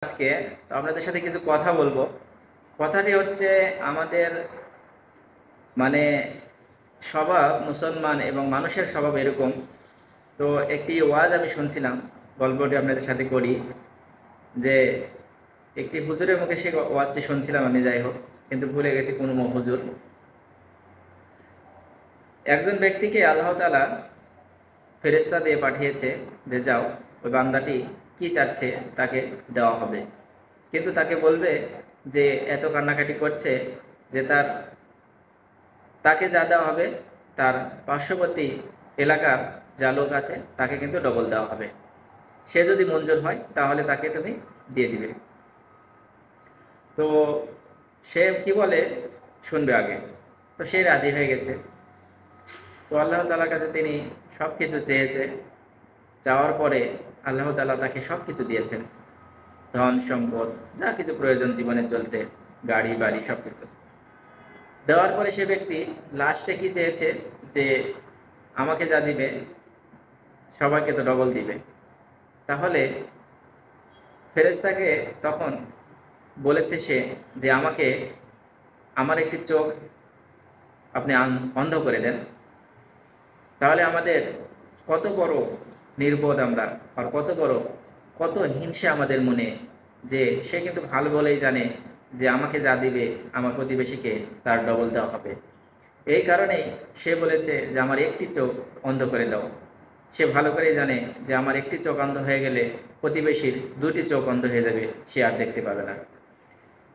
আজকে তো আপনাদের সাথে কিছু কথা বলবো। কথাটি হচ্ছে আমাদের মানে স্বভাব, মুসলমান এবং মানুষের স্বভাব এরকম। তো একটি ওয়াজ আমি শুনছিলাম, গল্পটি আপনাদের সাথে করি যে একটি হুজুরের মুখে সেই ওয়াজটি শুনছিলাম আমি, যাই হোক, কিন্তু ভুলে গেছি কোন হুজুর। একজন ব্যক্তিকে আল্লাহ তাআলা ফেরেশতা দিয়ে পাঠিয়েছে যে যাও, ওই বান্দাটি কি চাচ্ছে তাকে দেওয়া হবে, কিন্তু তাকে বলবে যে এত কান্নাকাটি করছে যে তাকে যা দেওয়া হবে তার পার্শ্ববর্তী এলাকার যা লোক আছে তাকে কিন্তু ডবল দেওয়া হবে। সে যদি মঞ্জুর হয় তাহলে তাকে তুমি দিয়ে দিবে। তো সে কি বলে শুনবে আগে। তো সে রাজি হয়ে গেছে। তো আল্লাহ তাআলার কাছে তিনি সব কিছু চেয়েছে। চাওয়ার পরে আল্লাহ তাআলা তাকে সব কিছু দিয়েছেন, ধন সম্পদ, যা কিছু প্রয়োজন জীবনে চলতে, গাড়ি বাড়ি সব কিছু দেওয়ার পরে সে ব্যক্তি লাস্টে কি চেয়েছে যে আমাকে যা দিবে সবাইকে তো ডবল দিবে। তাহলে ফেরেশতাকে তখন বলেছে সে যে আমাকে আমার একটি চোখ আপনি অন্ধ করে দেন। তাহলে আমাদের কত বড় নির্বোধ আমরা, আর কত হিংসা আমাদের মনে, যে সে কিন্তু ভালো বলেই জানে যে আমাকে যা দিবে আমার প্রতিবেশীকে তার ডবল দেওয়া হবে। এই কারণেই সে বলেছে যে আমার একটি চোখ অন্ধ করে দাও। সে ভালো করেই জানে যে আমার একটি চোখ অন্ধ হয়ে গেলে প্রতিবেশীর দুটি চোখ অন্ধ হয়ে যাবে, সে আর দেখতে পাবে না।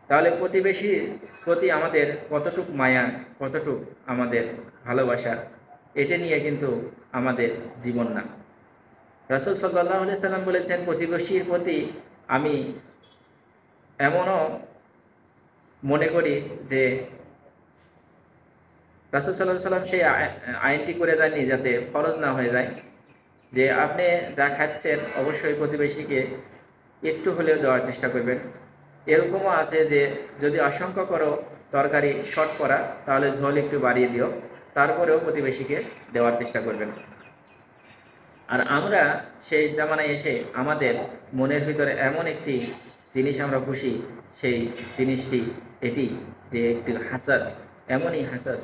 তাহলে প্রতিবেশীর প্রতি আমাদের কতটুক মায়া, কতটুক আমাদের ভালোবাসা, এটা নিয়ে কিন্তু আমাদের জীবন না। রাসূল সাল্লাল্লাহু আলাইহি সাল্লাম বলেছেন, প্রতিবেশীর প্রতি আমি এমনও মনে করি যে রাসূল সাল্লাল্লাহু আলাইহি সাল্লাম সেই আইনটি করে যাননি যাতে ফরজ না হয়ে যায়, যে আপনি যা খাচ্ছেন অবশ্যই প্রতিবেশীকে একটু হলেও দেওয়ার চেষ্টা করবেন। এরকমও আছে যে যদি অসংখ্য করো তরকারি শর্ট করা, তাহলে ঝোল একটু বাড়িয়ে দিও, তারপরেও প্রতিবেশীকে দেওয়ার চেষ্টা করবেন। আর আমরা শেষ জামানায় এসে আমাদের মনের ভিতরে এমন একটি জিনিস আমরা খুশি, সেই জিনিসটি এটি যে একটি হাসাদ, এমনই হাসাদ